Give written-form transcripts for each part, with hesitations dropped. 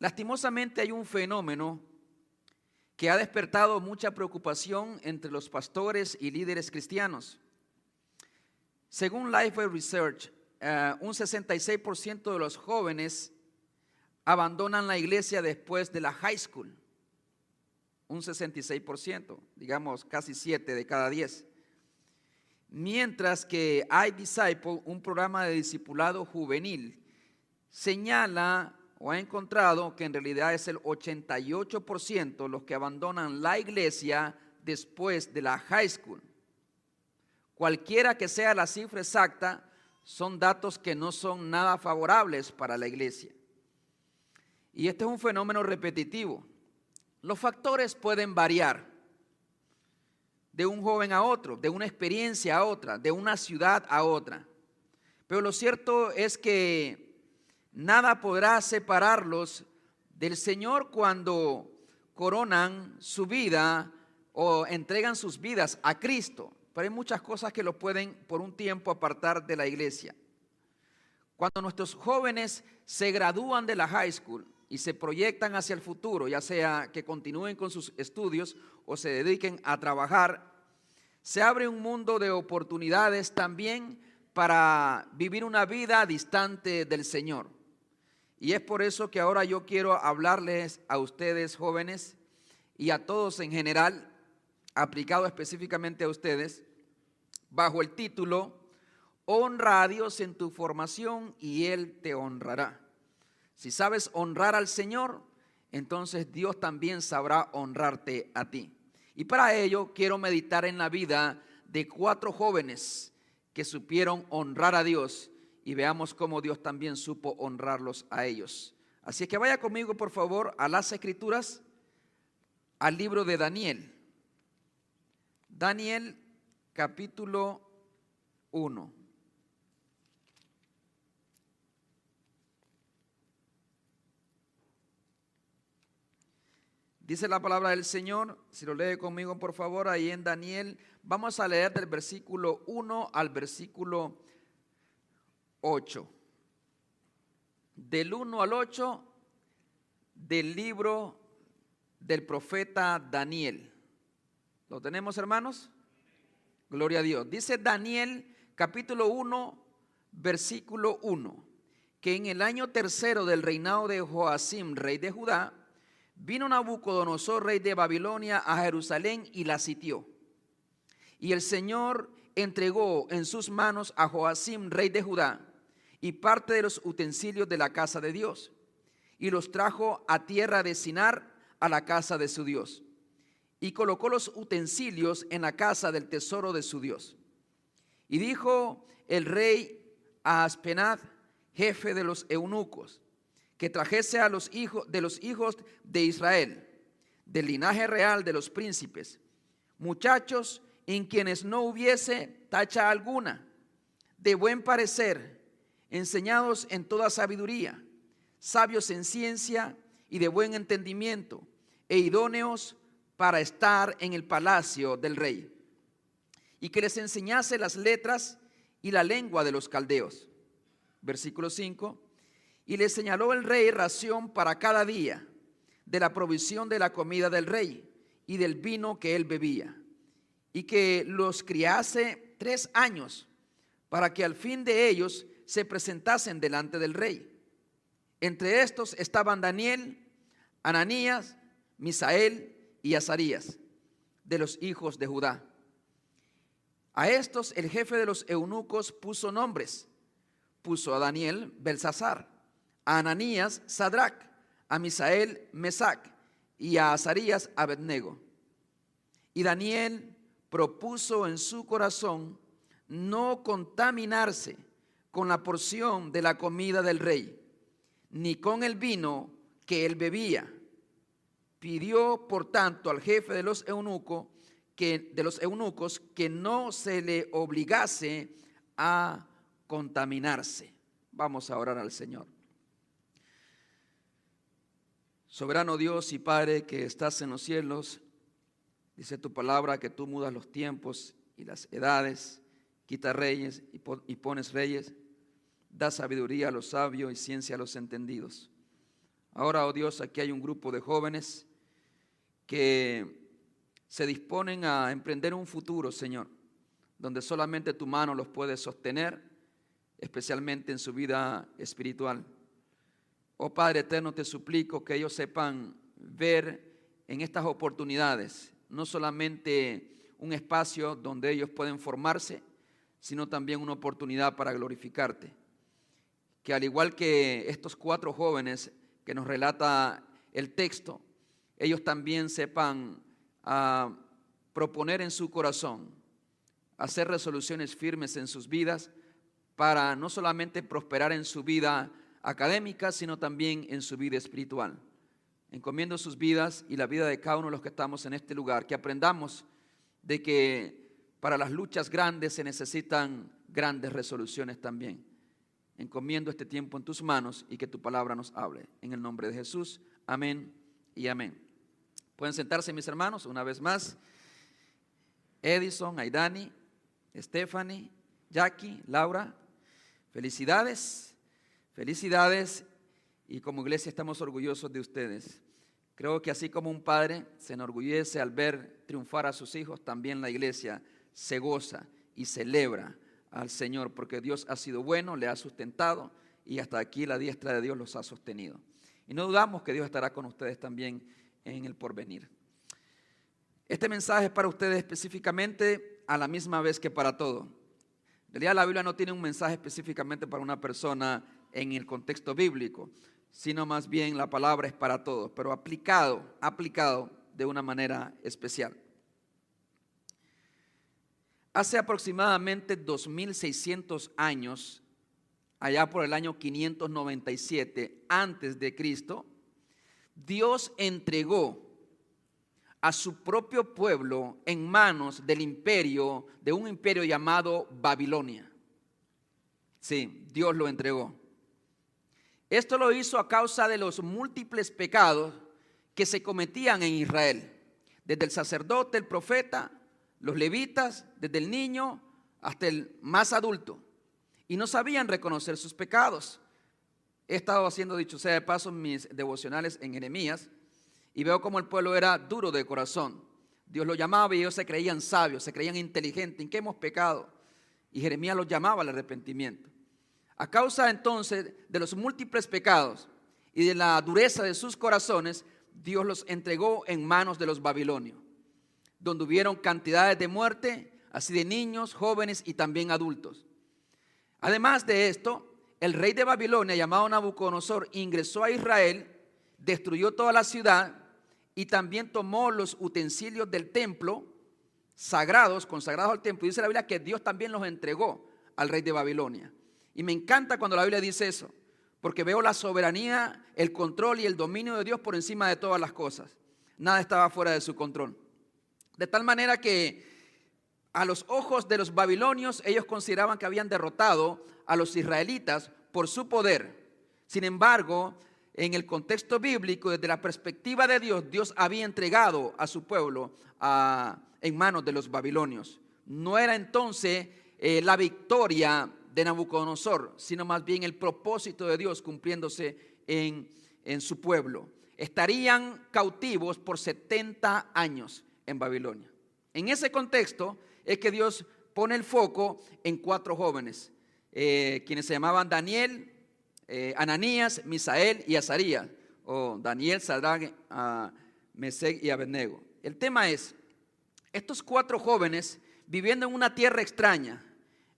Lastimosamente hay un fenómeno que ha despertado mucha preocupación entre los pastores y líderes cristianos. Según Lifeway Research, un 66% de los jóvenes abandonan la iglesia después de la high school. Un 66%, digamos casi 7 de cada 10. Mientras que iDisciple, un programa de discipulado juvenil, señala o ha encontrado que en realidad es el 88% los que abandonan la iglesia después de la high school. Cualquiera que sea la cifra exacta, son datos que no son nada favorables para la iglesia. Y este es un fenómeno repetitivo. Los factores pueden variar de un joven a otro, de una experiencia a otra, de una ciudad a otra. Pero lo cierto es que nada podrá separarlos del Señor cuando coronan su vida o entregan sus vidas a Cristo. Pero hay muchas cosas que los pueden por un tiempo apartar de la iglesia. Cuando nuestros jóvenes se gradúan de la high school y se proyectan hacia el futuro, ya sea que continúen con sus estudios o se dediquen a trabajar, se abre un mundo de oportunidades también para vivir una vida distante del Señor. Y es por eso que ahora yo quiero hablarles a ustedes jóvenes y a todos en general, aplicado específicamente a ustedes, bajo el título: honra a Dios en tu formación y Él te honrará. Si sabes honrar al Señor, entonces Dios también sabrá honrarte a ti. Y para ello quiero meditar en la vida de 4 jóvenes que supieron honrar a Dios y veamos cómo Dios también supo honrarlos a ellos. Así que vaya conmigo por favor a las Escrituras, al libro de Daniel. Daniel capítulo 1. Dice la palabra del Señor, si lo lee conmigo por favor, ahí en Daniel, vamos a leer del versículo 1 al versículo 8. Del 1 al 8 del libro del profeta Daniel. ¿Lo tenemos, hermanos? Gloria a Dios. Dice Daniel capítulo 1, versículo 1, que en el año 3 del reinado de Joacim, rey de Judá, vino Nabucodonosor, rey de Babilonia, a Jerusalén y la sitió. Y el Señor entregó en sus manos a Joacim, rey de Judá, y parte de los utensilios de la casa de Dios, y los trajo a tierra de Sinar, a la casa de su Dios, y colocó los utensilios en la casa del tesoro de su Dios. Y dijo el rey a Aspenaz, jefe de los eunucos, que trajese a los hijos de Israel, del linaje real de los príncipes, muchachos en quienes no hubiese tacha alguna, de buen parecer, enseñados en toda sabiduría, sabios en ciencia y de buen entendimiento, e idóneos para estar en el palacio del rey, y que les enseñase las letras y la lengua de los caldeos. Versículo 5. Y le señaló el rey ración para cada día de la provisión de la comida del rey y del vino que él bebía, y que los criase 3 años, para que al fin de ellos se presentasen delante del rey. Entre estos estaban Daniel, Ananías, Misael y Azarías, de los hijos de Judá. A estos el jefe de los eunucos puso nombres. Puso a Daniel Belsasar, a Ananías Sadrac, a Misael Mesac y a Azarías Abednego. Y Daniel propuso en su corazón no contaminarse con la porción de la comida del rey, ni con el vino que él bebía. Pidió por tanto al jefe de los eunucos que no se le obligase a contaminarse. Vamos a orar al Señor. Soberano Dios y Padre que estás en los cielos, dice tu palabra que tú mudas los tiempos y las edades, quitas reyes y pones reyes, das sabiduría a los sabios y ciencia a los entendidos. Ahora, oh Dios, aquí hay un grupo de jóvenes que se disponen a emprender un futuro, Señor, donde solamente tu mano los puede sostener, especialmente en su vida espiritual. Oh Padre eterno, te suplico que ellos sepan ver en estas oportunidades no solamente un espacio donde ellos pueden formarse, sino también una oportunidad para glorificarte. Que al igual que estos 4 jóvenes que nos relata el texto, ellos también sepan proponer en su corazón, hacer resoluciones firmes en sus vidas para no solamente prosperar en su vida académica, sino también en su vida espiritual. Encomiendo sus vidas y la vida de cada uno de los que estamos en este lugar, que aprendamos de que para las luchas grandes se necesitan grandes resoluciones también. Encomiendo este tiempo en tus manos y que tu palabra nos hable. En el nombre de Jesús, amén y amén. Pueden sentarse, mis hermanos, una vez más. Edison, Aidani, Stephanie, Jackie, Laura, felicidades, felicidades, y como iglesia estamos orgullosos de ustedes. Creo que así como un padre se enorgullece al ver triunfar a sus hijos, también la iglesia se goza y celebra al Señor, porque Dios ha sido bueno, le ha sustentado y hasta aquí la diestra de Dios los ha sostenido. Y no dudamos que Dios estará con ustedes también en el porvenir. Este mensaje es para ustedes específicamente, a la misma vez que para todos. En realidad la Biblia no tiene un mensaje específicamente para una persona en el contexto bíblico, sino más bien la palabra es para todos, pero aplicado de una manera especial. Hace aproximadamente 2600 años, allá por el año 597 antes de Cristo, Dios entregó a su propio pueblo en manos de un imperio llamado Babilonia. Sí, Dios lo entregó. Esto lo hizo a causa de los múltiples pecados que se cometían en Israel, desde el sacerdote, el profeta, los levitas, desde el niño hasta el más adulto, y no sabían reconocer sus pecados. He estado haciendo, dicho sea de paso, mis devocionales en Jeremías, y veo cómo el pueblo era duro de corazón. Dios los llamaba y ellos se creían sabios, se creían inteligentes. ¿En qué hemos pecado? Y Jeremías los llamaba al arrepentimiento. A causa entonces de los múltiples pecados y de la dureza de sus corazones, Dios los entregó en manos de los babilonios, donde hubieron cantidades de muerte, así de niños, jóvenes y también adultos. Además de esto, el rey de Babilonia, llamado Nabucodonosor, ingresó a Israel, destruyó toda la ciudad y también tomó los utensilios del templo sagrados, consagrados al templo. Dice la Biblia que Dios también los entregó al rey de Babilonia. Y me encanta cuando la Biblia dice eso, porque veo la soberanía, el control y el dominio de Dios por encima de todas las cosas. Nada estaba fuera de su control. De tal manera que a los ojos de los babilonios ellos consideraban que habían derrotado a los israelitas por su poder. Sin embargo, en el contexto bíblico, desde la perspectiva de Dios, Dios había entregado a su pueblo en manos de los babilonios. No era entonces la victoria de Nabucodonosor, sino más bien el propósito de Dios cumpliéndose en su pueblo. Estarían cautivos por 70 años en Babilonia. En ese contexto es que Dios pone el foco en 4 jóvenes, quienes se llamaban Daniel, Ananías, Misael y Azarías, o Daniel, Sadrach, Mesec y Abednego. El tema es, estos 4 jóvenes viviendo en una tierra extraña,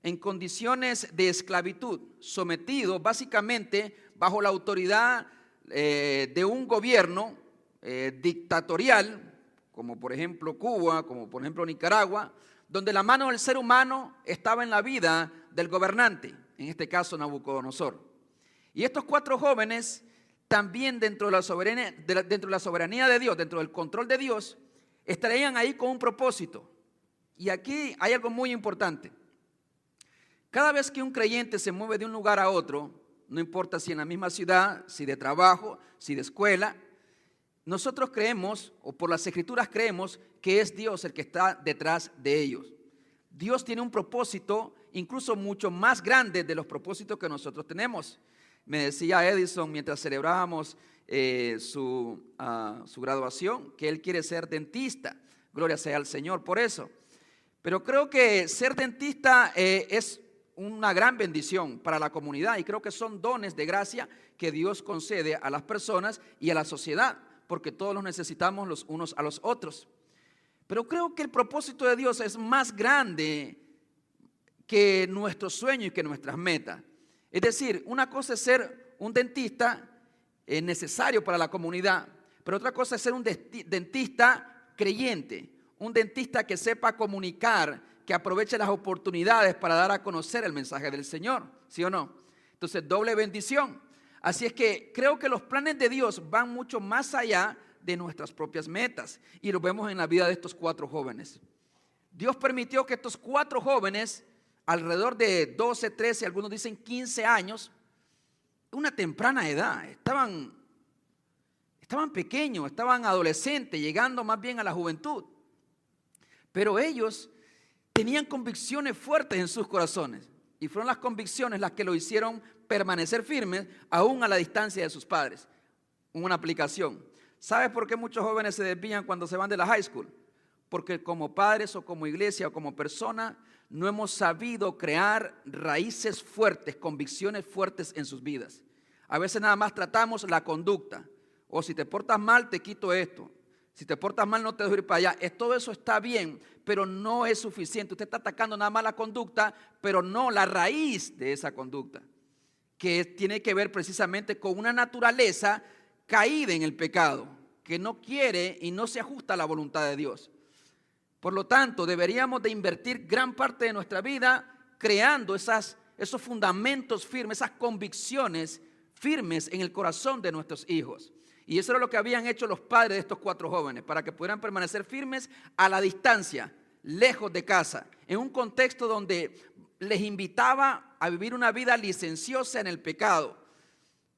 en condiciones de esclavitud, sometidos básicamente bajo la autoridad de un gobierno dictatorial, como por ejemplo Cuba, como por ejemplo Nicaragua, donde la mano del ser humano estaba en la vida del gobernante, en este caso Nabucodonosor. Y estos 4 jóvenes también dentro de la soberanía de Dios, dentro del control de Dios, estarían ahí con un propósito. Y aquí hay algo muy importante. Cada vez que un creyente se mueve de un lugar a otro, no importa si en la misma ciudad, si de trabajo, si de escuela, nosotros creemos, o por las escrituras creemos, que es Dios el que está detrás de ellos. Dios tiene un propósito incluso mucho más grande de los propósitos que nosotros tenemos. Me decía Edison mientras celebrábamos su graduación, que él quiere ser dentista. Gloria sea al Señor por eso. Pero creo que ser dentista es una gran bendición para la comunidad, y creo que son dones de gracia que Dios concede a las personas y a la sociedad, porque todos los necesitamos los unos a los otros. Pero creo que el propósito de Dios es más grande que nuestro sueño y que nuestras metas. Es decir, una cosa es ser un dentista necesario para la comunidad, pero otra cosa es ser un dentista creyente, un dentista que sepa comunicar, que aproveche las oportunidades para dar a conocer el mensaje del Señor, ¿sí o no? Entonces, doble bendición. Así es que creo que los planes de Dios van mucho más allá de nuestras propias metas, y lo vemos en la vida de estos 4 jóvenes. Dios permitió que estos 4 jóvenes, alrededor de 12, 13, algunos dicen 15 años, una temprana edad, estaban pequeños, estaban adolescentes, llegando más bien a la juventud. Pero ellos tenían convicciones fuertes en sus corazones, y fueron las convicciones las que lo hicieron permanecer firmes aún a la distancia de sus padres. Una aplicación. ¿Sabes por qué muchos jóvenes se desvían cuando se van de la high school? Porque como padres o como iglesia o como persona no hemos sabido crear raíces fuertes, convicciones fuertes en sus vidas. A veces nada más tratamos la conducta. O si te portas mal, te quito esto. Si te portas mal, no te dejo ir para allá. Todo eso está bien, pero no es suficiente. Usted está atacando nada más la conducta, pero no la raíz de esa conducta, que tiene que ver precisamente con una naturaleza caída en el pecado, que no quiere y no se ajusta a la voluntad de Dios. Por lo tanto, deberíamos de invertir gran parte de nuestra vida creando esos fundamentos firmes, esas convicciones firmes en el corazón de nuestros hijos. Y eso era lo que habían hecho los padres de estos 4 jóvenes, para que pudieran permanecer firmes a la distancia, lejos de casa, en un contexto donde les invitaba a vivir una vida licenciosa en el pecado.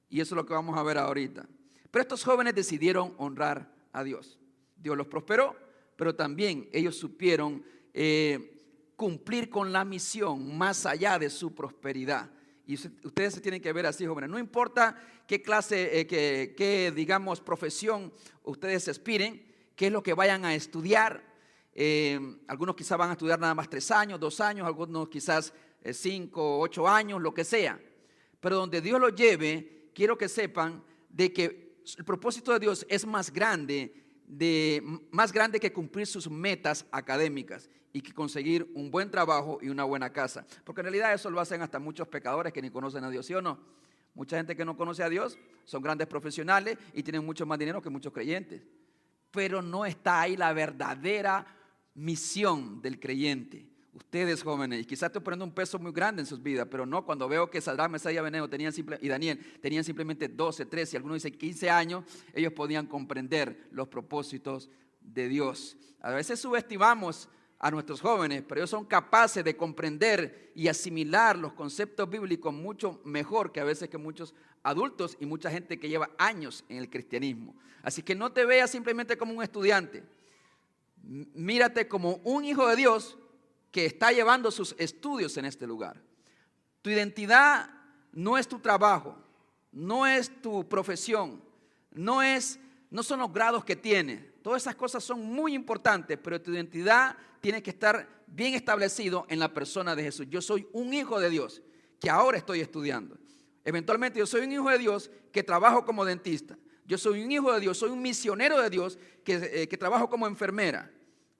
Y eso es lo que vamos a ver ahorita. Pero estos jóvenes decidieron honrar a Dios. Dios los prosperó, pero también ellos supieron cumplir con la misión más allá de su prosperidad. Y ustedes se tienen que ver así, jóvenes. No importa qué clase, digamos, profesión ustedes aspiren, qué es lo que vayan a estudiar. Algunos quizás van a estudiar nada más 3 años, 2 años, algunos quizás 5, 8 años, lo que sea. Pero donde Dios los lleve, quiero que sepan de que el propósito de Dios es más grande que cumplir sus metas académicas y que conseguir un buen trabajo y una buena casa. Porque en realidad eso lo hacen hasta muchos pecadores que ni conocen a Dios, ¿sí o no? Mucha gente que no conoce a Dios son grandes profesionales y tienen mucho más dinero que muchos creyentes. Pero no está ahí la verdadera misión del creyente. Ustedes jóvenes, y quizás estoy poniendo un peso muy grande en sus vidas, pero no cuando veo que Sadrach, Mesach y Abednego y Daniel tenían simplemente 12, 13, y algunos dicen 15 años, ellos podían comprender los propósitos de Dios. A veces subestimamos a nuestros jóvenes, pero ellos son capaces de comprender y asimilar los conceptos bíblicos mucho mejor que a veces que muchos adultos y mucha gente que lleva años en el cristianismo. Así que no te veas simplemente como un estudiante, mírate como un hijo de Dios que está llevando sus estudios en este lugar. Tu identidad no es tu trabajo, no es tu profesión, no son los grados que tienes. Todas esas cosas son muy importantes, pero tu identidad tiene que estar bien establecido en la persona de Jesús. Yo soy un hijo de Dios que ahora estoy estudiando. Eventualmente yo soy un hijo de Dios que trabajo como dentista. Yo soy un hijo de Dios, soy un misionero de Dios que trabajo como enfermera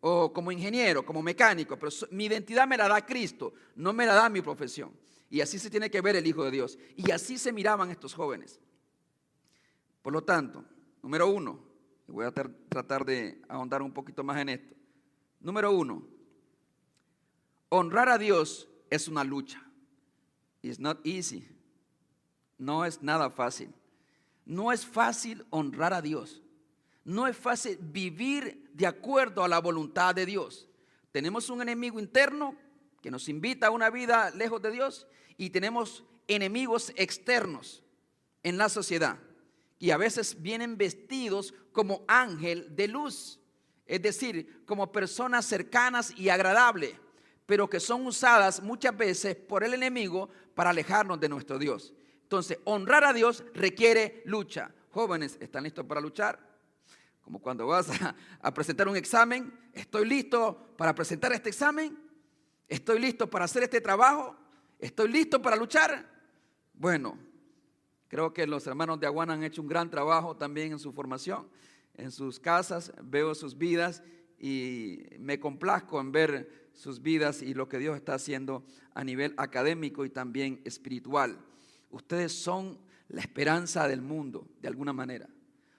o como ingeniero, como mecánico, pero mi identidad me la da Cristo, no me la da mi profesión. Y así se tiene que ver el Hijo de Dios. Y así se miraban estos jóvenes. Por lo tanto, número 1, y voy a tratar de ahondar un poquito más en esto. Número 1, honrar a Dios es una lucha. It's not easy. No es nada fácil. No es fácil honrar a Dios. No es fácil vivir de acuerdo a la voluntad de Dios. Tenemos un enemigo interno que nos invita a una vida lejos de Dios y tenemos enemigos externos en la sociedad y a veces vienen vestidos como ángel de luz, es decir, como personas cercanas y agradables, pero que son usadas muchas veces por el enemigo para alejarnos de nuestro Dios. Entonces, honrar a Dios requiere lucha. Jóvenes, ¿están listos para luchar? Como cuando vas a presentar un examen, ¿estoy listo para presentar este examen? ¿Estoy listo para hacer este trabajo? ¿Estoy listo para luchar? Bueno, creo que los hermanos de Aguana han hecho un gran trabajo también en su formación, en sus casas. Veo sus vidas y me complazco en ver sus vidas y lo que Dios está haciendo a nivel académico y también espiritual. Ustedes son la esperanza del mundo, de alguna manera.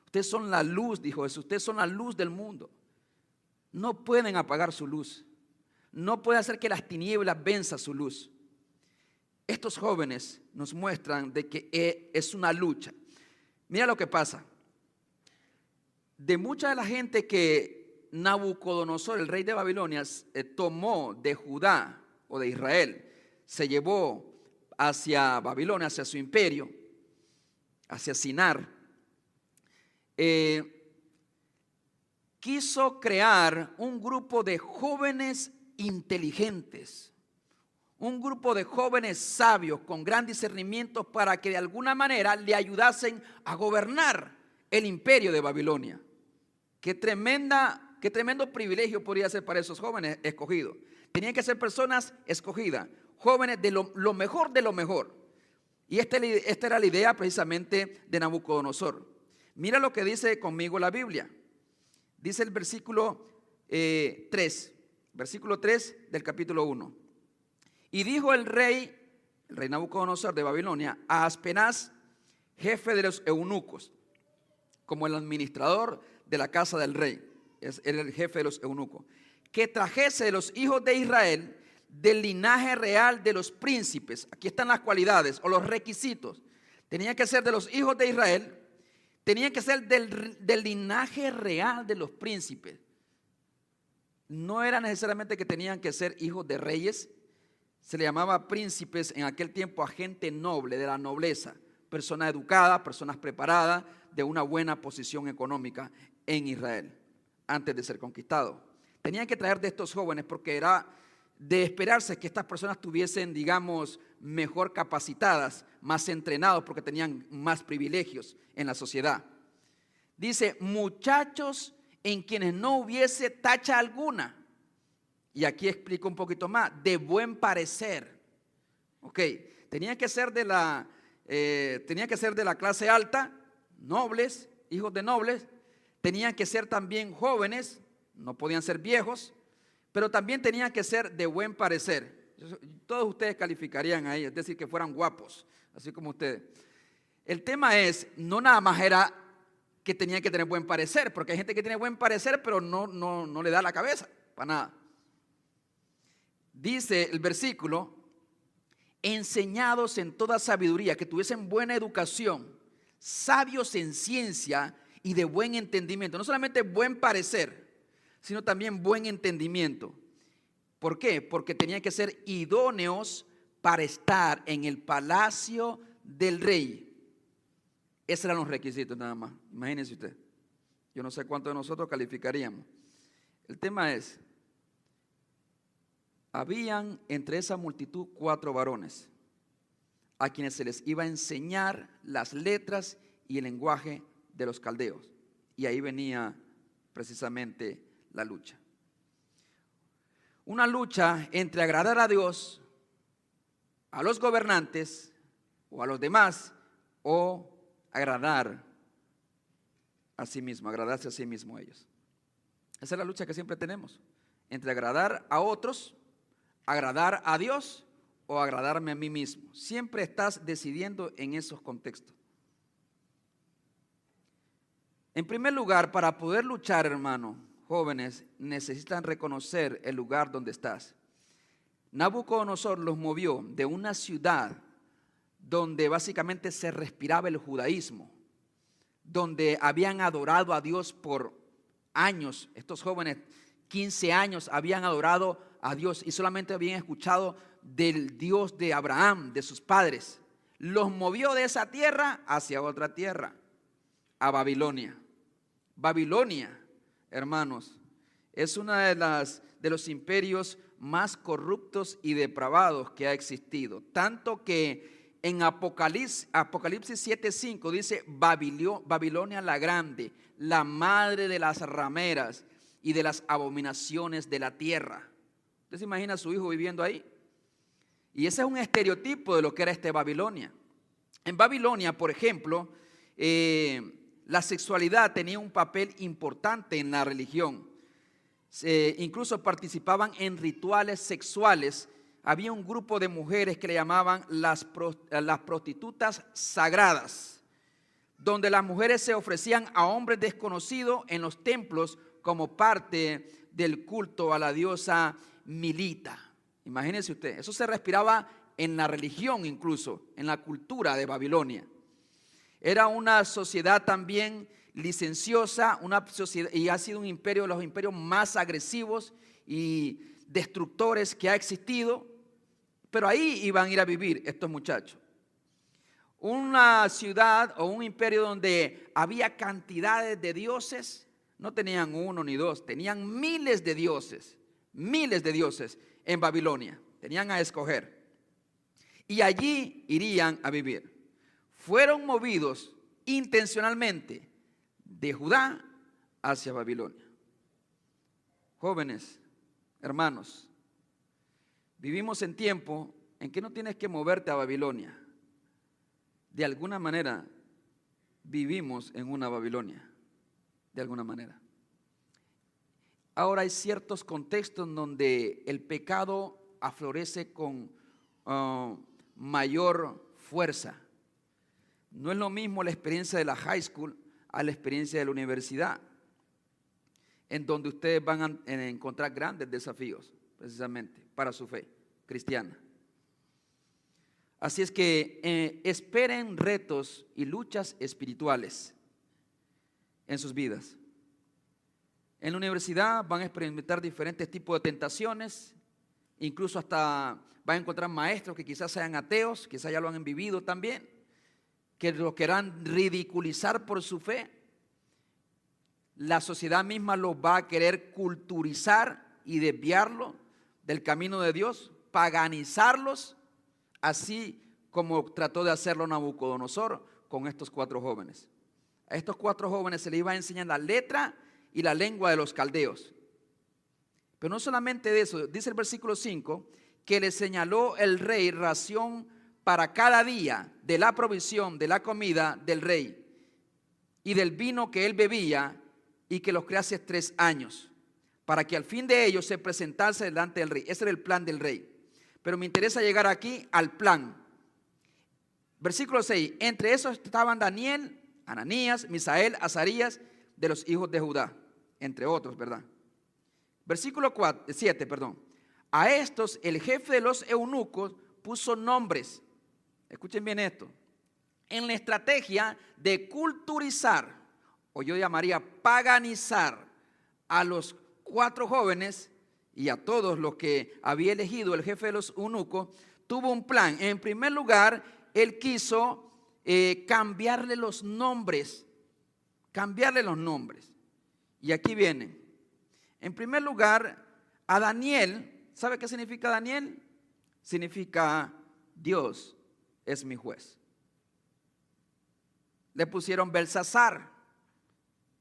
Ustedes son la luz, dijo Jesús. Ustedes son la luz del mundo. No pueden apagar su luz. No puede hacer que las tinieblas venzan su luz. Estos jóvenes nos muestran de que es una lucha. Mira lo que pasa. De mucha de la gente que Nabucodonosor, el rey de Babilonia, tomó de Judá o de Israel, se llevó hacia Babilonia, hacia su imperio, hacia Sinar, quiso crear un grupo de jóvenes inteligentes, un grupo de jóvenes sabios con gran discernimiento para que de alguna manera le ayudasen a gobernar el imperio de Babilonia. Qué tremendo privilegio podría ser para esos jóvenes escogidos. Tenían que ser personas escogidas, jóvenes de lo mejor de lo mejor. Y esta era la idea precisamente de Nabucodonosor. Mira lo que dice conmigo la Biblia. Dice el versículo 3 del capítulo 1. Y dijo el rey Nabucodonosor de Babilonia, a Aspenaz, jefe de los eunucos, como el administrador de la casa del rey, era el jefe de los eunucos, que trajese de los hijos de Israel del linaje real de los príncipes. Aquí están las cualidades o los requisitos. Tenía que ser de los hijos de Israel, tenía que ser del linaje real de los príncipes. No era necesariamente que tenían que ser hijos de reyes. Se le llamaba príncipes en aquel tiempo a gente noble, de la nobleza, personas educadas, personas preparadas, de una buena posición económica en Israel, antes de ser conquistado. Tenían que traer de estos jóvenes porque era de esperarse que estas personas tuviesen, digamos, mejor capacitadas, más entrenados, porque tenían más privilegios en la sociedad. Dice, muchachos en quienes no hubiese tacha alguna. Y aquí explico un poquito más, de buen parecer. Ok, tenía que ser de la clase alta, nobles, hijos de nobles. Tenían que ser también jóvenes, no podían ser viejos, pero también tenían que ser de buen parecer. Todos ustedes calificarían ahí, es decir, que fueran guapos, así como ustedes. El tema es, no nada más era que tenían que tener buen parecer, porque hay gente que tiene buen parecer, pero no le da la cabeza, para nada. Dice el versículo, enseñados en toda sabiduría, que tuviesen buena educación, sabios en ciencia y de buen entendimiento. No solamente buen parecer, sino también buen entendimiento. ¿Por qué? Porque tenían que ser idóneos para estar en el palacio del rey. Esos eran los requisitos nada más. Imagínense usted. Yo no sé cuántos de nosotros calificaríamos. El tema es, habían entre esa multitud 4 varones a quienes se les iba a enseñar las letras y el lenguaje de los caldeos. Y ahí venía precisamente la lucha. Una lucha entre agradar a Dios, a los gobernantes o a los demás, o agradar a sí mismo, agradarse a sí mismo ellos. Esa es la lucha que siempre tenemos, entre agradar a otros, agradar a Dios o agradarme a mí mismo. Siempre estás decidiendo en esos contextos. En primer lugar, para poder luchar, hermano, jóvenes, necesitan reconocer el lugar donde estás. Nabucodonosor los movió de una ciudad donde básicamente se respiraba el judaísmo, donde habían adorado a Dios por años. Estos jóvenes, 15 años, habían adorado a Dios y solamente habían escuchado del Dios de Abraham, de sus padres. Los movió de esa tierra hacia otra tierra, a Babilonia. Babilonia, hermanos, es uno de los imperios más corruptos y depravados que ha existido. Tanto que en Apocalipsis 7:5 dice Babilonia la grande, la madre de las rameras y de las abominaciones de la tierra. ¿Usted se imagina a su hijo viviendo ahí? Y ese es un estereotipo de lo que era Babilonia. En Babilonia, por ejemplo, la sexualidad tenía un papel importante en la religión. Incluso participaban en rituales sexuales. Había un grupo de mujeres que le llamaban las prostitutas sagradas, donde las mujeres se ofrecían a hombres desconocidos en los templos como parte del culto a la diosa Milita. Imagínense usted, eso se respiraba en la religión, incluso en la cultura de Babilonia. Era una sociedad también licenciosa, una sociedad, y ha sido un imperio de los imperios más agresivos y destructores que ha existido. Pero ahí iban a ir a vivir estos muchachos. Una ciudad o un imperio donde había cantidades de dioses. No tenían uno ni dos, tenían miles de dioses en Babilonia. Tenían a escoger. Y allí irían a vivir. Fueron movidos intencionalmente de Judá hacia Babilonia. Jóvenes, hermanos, vivimos en tiempo en que no tienes que moverte a Babilonia. De alguna manera vivimos en una Babilonia, de alguna manera. Ahora hay ciertos contextos en donde el pecado aflorece con mayor fuerza. No es lo mismo la experiencia de la high school a la experiencia de la universidad, en donde ustedes van a encontrar grandes desafíos, precisamente, para su fe cristiana. Así es que esperen retos y luchas espirituales en sus vidas. En la universidad van a experimentar diferentes tipos de tentaciones, incluso hasta van a encontrar maestros que quizás sean ateos, quizás ya lo han vivido también, que lo querrán ridiculizar por su fe. La sociedad misma los va a querer culturizar y desviarlo del camino de Dios, paganizarlos, así como trató de hacerlo Nabucodonosor con estos 4 jóvenes. A estos 4 jóvenes se les iba a enseñar la letra y la lengua de los caldeos. Pero no solamente de eso, dice el versículo 5, que le señaló el rey ración para cada día de la provisión de la comida del rey y del vino que él bebía, y que los criase 3 años, para que al fin de ellos se presentase delante del rey. Ese era el plan del rey. Pero me interesa llegar aquí al plan. Versículo 6, entre esos estaban Daniel, Ananías, Misael, Azarías, de los hijos de Judá, entre otros, ¿verdad? Versículo 7, a estos el jefe de los eunucos puso nombres. Escuchen bien esto. En la estrategia de culturizar, o yo llamaría paganizar, a los 4 jóvenes y a todos los que había elegido el jefe de los eunucos, tuvo un plan. En primer lugar, él quiso cambiarle los nombres. Y aquí vienen. En primer lugar, a Daniel, ¿sabe qué significa Daniel? Significa Dios es mi juez. Le pusieron Belsasar,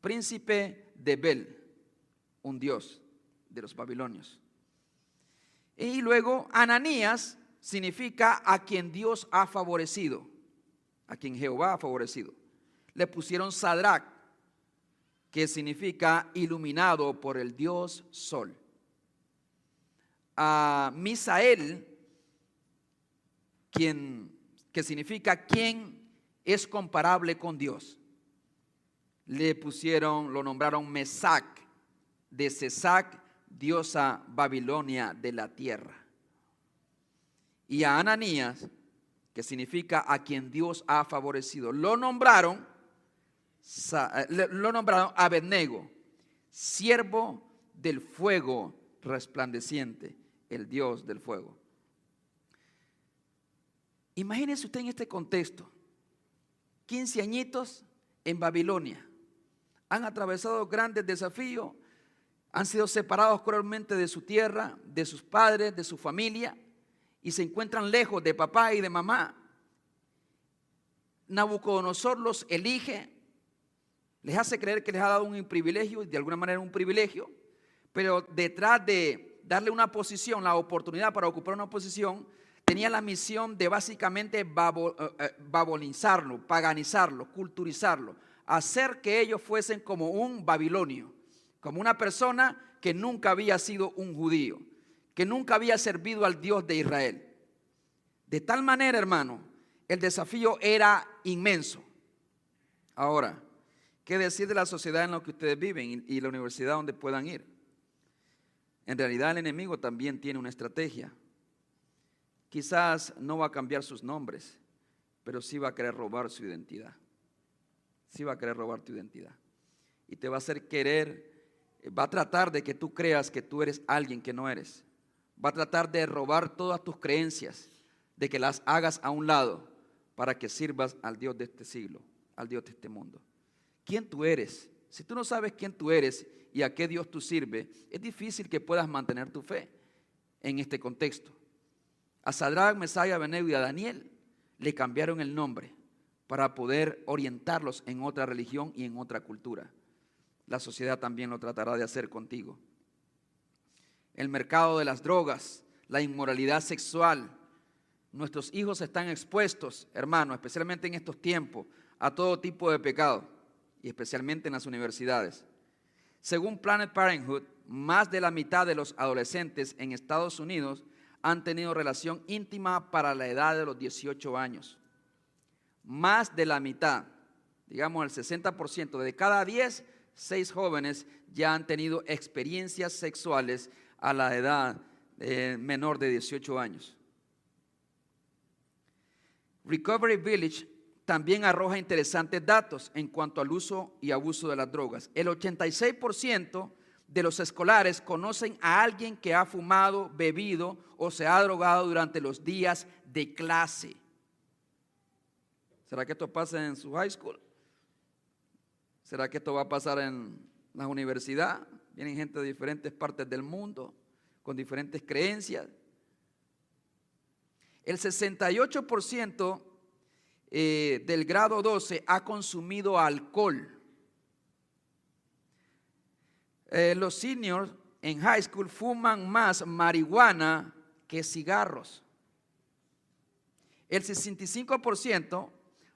príncipe de Bel, un dios de los babilonios. Y luego Ananías significa a quien Dios ha favorecido, a quien Jehová ha favorecido. Le pusieron Sadrach, que significa iluminado por el Dios Sol. A Misael, que significa quien es comparable con Dios. Lo nombraron Mesac, de Cesac, diosa Babilonia de la tierra. Y a Ananías, que significa a quien Dios ha favorecido, lo nombraron Abednego, siervo del fuego resplandeciente, el Dios del fuego. Imagínese usted en este contexto, 15 añitos en Babilonia, han atravesado grandes desafíos, han sido separados cruelmente de su tierra, de sus padres, de su familia, y se encuentran lejos de papá y de mamá, Nabucodonosor los elige, les hace creer que les ha dado un privilegio, y de alguna manera un privilegio, pero detrás de darle una posición, la oportunidad para ocupar una posición, tenía la misión de básicamente babonizarlo, paganizarlo, culturizarlo, hacer que ellos fuesen como un babilonio, como una persona que nunca había sido un judío, que nunca había servido al Dios de Israel. De tal manera, hermano, el desafío era inmenso. Ahora, ¿qué decir de la sociedad en la que ustedes viven y la universidad donde puedan ir? En realidad el enemigo también tiene una estrategia. Quizás no va a cambiar sus nombres, pero sí va a querer robar su identidad. Sí va a querer robar tu identidad. Y te va a hacer va a tratar de que tú creas que tú eres alguien que no eres. Va a tratar de robar todas tus creencias, de que las hagas a un lado para que sirvas al Dios de este siglo, al Dios de este mundo. ¿Quién tú eres? Si tú no sabes quién tú eres y a qué Dios tú sirves, es difícil que puedas mantener tu fe en este contexto. A Sadrach, Mesach, Abednego y a Daniel le cambiaron el nombre para poder orientarlos en otra religión y en otra cultura. La sociedad también lo tratará de hacer contigo. El mercado de las drogas, la inmoralidad sexual. Nuestros hijos están expuestos, hermanos, especialmente en estos tiempos, a todo tipo de pecado, y especialmente en las universidades. Según Planned Parenthood, más de la mitad de los adolescentes en Estados Unidos han tenido relación íntima para la edad de los 18 años. Más de la mitad, digamos el 60%, de cada 10, 6 jóvenes ya han tenido experiencias sexuales a la edad menor de 18 años. Recovery Village también arroja interesantes datos en cuanto al uso y abuso de las drogas. El 86% de los escolares conocen a alguien que ha fumado, bebido o se ha drogado durante los días de clase. ¿Será que esto pasa en su high school? ¿Será que esto va a pasar en la universidad? Vienen gente de diferentes partes del mundo con diferentes creencias. El 68% del grado 12 ha consumido alcohol. Los seniors en high school fuman más marihuana que cigarros. El 65%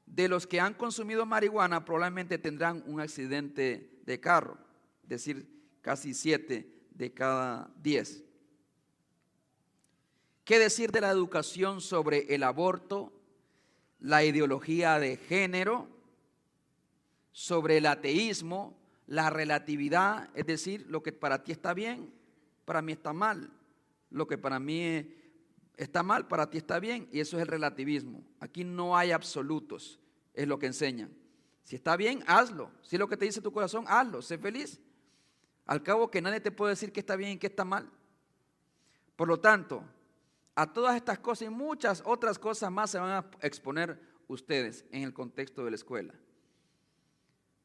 de los que han consumido marihuana probablemente tendrán un accidente de carro, es decir, casi 7 de cada 10. ¿Qué decir de la educación sobre el aborto, la ideología de género, sobre el ateísmo, la relatividad? Es decir, lo que para ti está bien, para mí está mal. Lo que para mí está mal, para ti está bien, y eso es el relativismo. Aquí no hay absolutos, es lo que enseñan. Si está bien, hazlo. Si es lo que te dice tu corazón, hazlo, sé feliz. Al cabo que nadie te puede decir que está bien y que está mal. Por lo tanto, a todas estas cosas y muchas otras cosas más se van a exponer ustedes en el contexto de la escuela.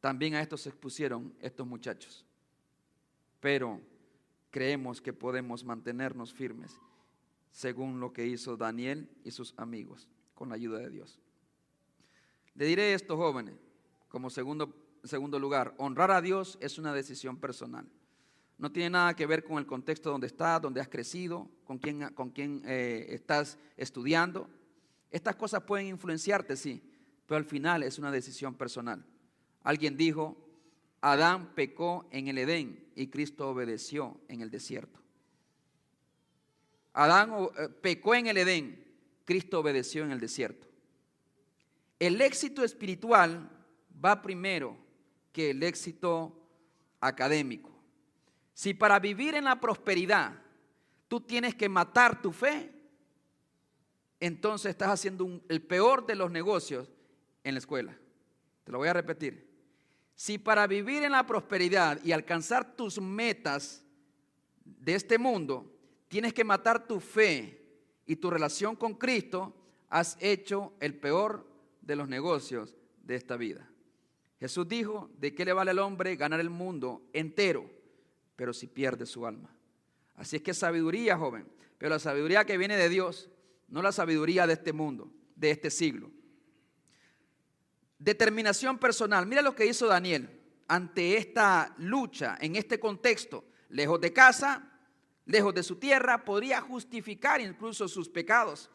También a esto se expusieron estos muchachos. Pero creemos que podemos mantenernos firmes según lo que hizo Daniel y sus amigos con la ayuda de Dios. Le diré esto, jóvenes, como segundo lugar: honrar a Dios es una decisión personal. No tiene nada que ver con el contexto donde estás, donde has crecido, con quién estás estudiando. Estas cosas pueden influenciarte, sí, pero al final es una decisión personal. Alguien dijo: Adán pecó en el Edén y Cristo obedeció en el desierto. Adán pecó en el Edén, Cristo obedeció en el desierto. El éxito espiritual va primero que el éxito académico. Si para vivir en la prosperidad tú tienes que matar tu fe, entonces estás haciendo el peor de los negocios en la escuela. Te lo voy a repetir. Si para vivir en la prosperidad y alcanzar tus metas de este mundo tienes que matar tu fe y tu relación con Cristo, has hecho el peor de los negocios de esta vida. Jesús dijo: ¿de qué le vale al hombre ganar el mundo entero, pero si pierde su alma? Así es que sabiduría, joven, pero la sabiduría que viene de Dios, no la sabiduría de este mundo, de este siglo. Determinación personal. Mira lo que hizo Daniel ante esta lucha, en este contexto. Lejos de casa, lejos de su tierra, podría justificar incluso sus pecados.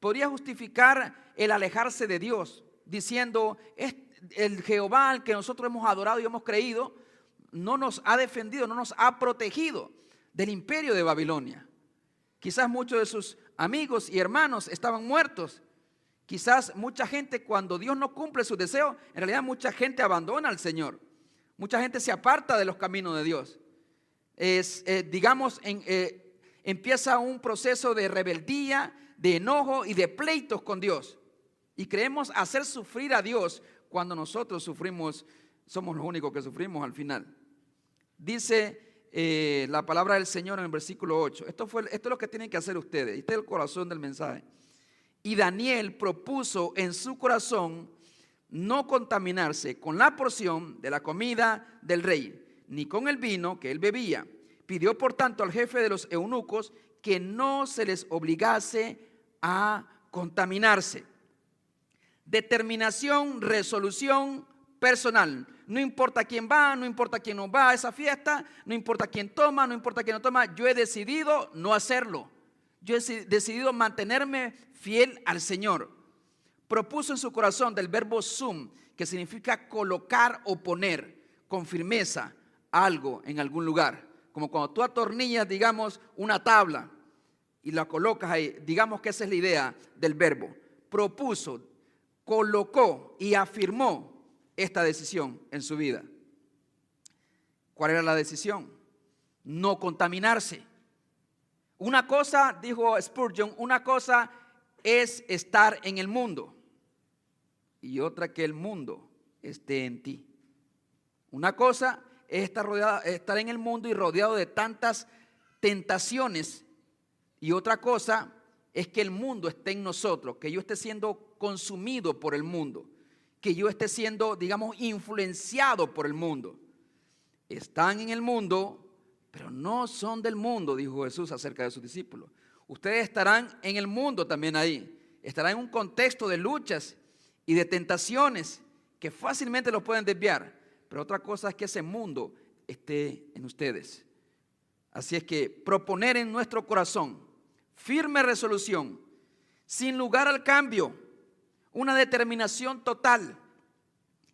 Podría justificar el alejarse de Dios, diciendo, el Jehová al que nosotros hemos adorado y hemos creído, no nos ha defendido, no nos ha protegido del imperio de Babilonia. Quizás muchos de sus amigos y hermanos estaban muertos. Quizás mucha gente, cuando Dios no cumple sus deseos, en realidad mucha gente abandona al Señor. Mucha gente se aparta de los caminos de Dios. Empieza un proceso de rebeldía, de enojo y de pleitos con Dios. Y creemos hacer sufrir a Dios cuando nosotros sufrimos, somos los únicos que sufrimos al final. Dice la palabra del Señor en el versículo 8. Esto es lo que tienen que hacer ustedes. Este es el corazón del mensaje. Y Daniel propuso en su corazón no contaminarse con la porción de la comida del rey, ni con el vino que él bebía. Pidió por tanto al jefe de los eunucos que no se les obligase a contaminarse. Determinación, resolución personal. No importa quién va, no importa quién no va a esa fiesta, no importa quién toma, no importa quién no toma. Yo he decidido no hacerlo. Yo he decidido mantenerme fiel al Señor. Propuso en su corazón del verbo sum, que significa colocar o poner con firmeza algo en algún lugar. Como cuando tú atornillas, digamos, una tabla y la colocas ahí. Digamos que esa es la idea del verbo. Propuso, colocó y afirmó esta decisión en su vida. ¿Cuál era la decisión? No contaminarse. Una cosa, dijo Spurgeon, una cosa es estar en el mundo y otra que el mundo esté en ti. Una cosa es estar en el mundo y rodeado de tantas tentaciones, y otra cosa es que el mundo esté en nosotros, que yo esté siendo consumido por el mundo, que yo esté siendo, digamos, influenciado por el mundo. Están en el mundo, pero no son del mundo, dijo Jesús acerca de sus discípulos. Ustedes estarán en el mundo también ahí. Estarán en un contexto de luchas y de tentaciones que fácilmente los pueden desviar. Pero otra cosa es que ese mundo esté en ustedes. Así es que proponer en nuestro corazón firme resolución, sin lugar al cambio, una determinación total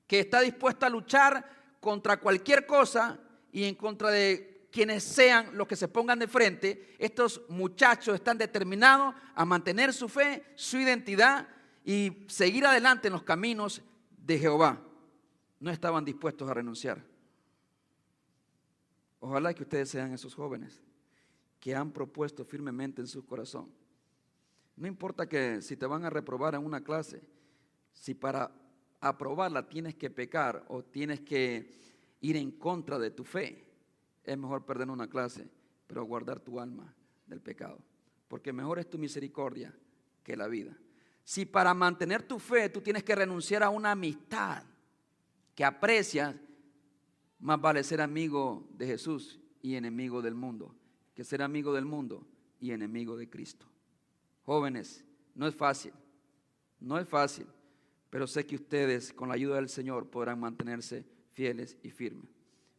que está dispuesta a luchar contra cualquier cosa y en contra de quienes sean los que se pongan de frente. Estos muchachos están determinados a mantener su fe, su identidad y seguir adelante en los caminos de Jehová. No estaban dispuestos a renunciar. Ojalá que ustedes sean esos jóvenes que han propuesto firmemente en su corazón. No importa que si te van a reprobar en una clase, si para aprobarla tienes que pecar o tienes que ir en contra de tu fe, es mejor perder una clase, pero guardar tu alma del pecado, porque mejor es tu misericordia que la vida. Si para mantener tu fe tú tienes que renunciar a una amistad que aprecias, más vale ser amigo de Jesús y enemigo del mundo, que ser amigo del mundo y enemigo de Cristo. Jóvenes, no es fácil, pero sé que ustedes con la ayuda del Señor podrán mantenerse fieles y firmes.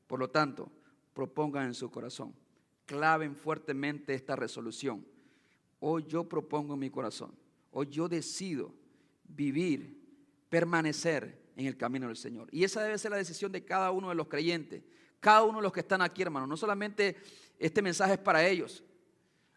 Por lo tanto, propongan en su corazón, claven fuertemente esta resolución. Hoy yo propongo en mi corazón, hoy yo decido vivir, permanecer en el camino del Señor. Y esa debe ser la decisión de cada uno de los creyentes, cada uno de los que están aquí, hermanos. No solamente este mensaje es para ellos.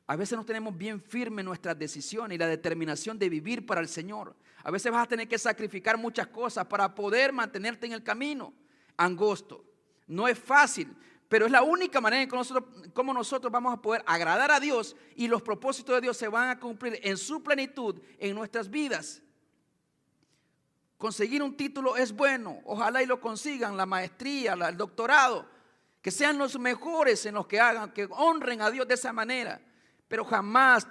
A veces no tenemos bien firme nuestras decisiones y la determinación de vivir para el Señor. A veces vas a tener que sacrificar muchas cosas para poder mantenerte en el camino angosto. No es fácil, pero es la única manera en que nosotros vamos a poder agradar a Dios y los propósitos de Dios se van a cumplir en su plenitud en nuestras vidas. Conseguir un título es bueno, ojalá y lo consigan, la maestría, el doctorado, que sean los mejores en los que hagan, que honren a Dios de esa manera, pero jamás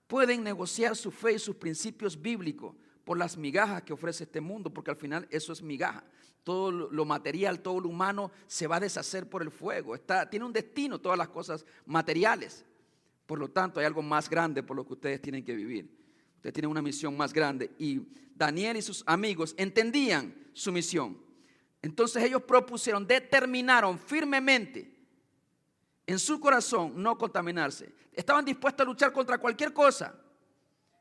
pueden negociar su fe y sus principios bíblicos por las migajas que ofrece este mundo, porque al final eso es migaja. Todo lo material, todo lo humano se va a deshacer por el fuego. Tiene un destino todas las cosas materiales. Por lo tanto, hay algo más grande por lo que ustedes tienen que vivir. Usted tiene una misión más grande. Y Daniel y sus amigos entendían su misión. Entonces ellos propusieron, determinaron firmemente en su corazón no contaminarse. Estaban dispuestos a luchar contra cualquier cosa,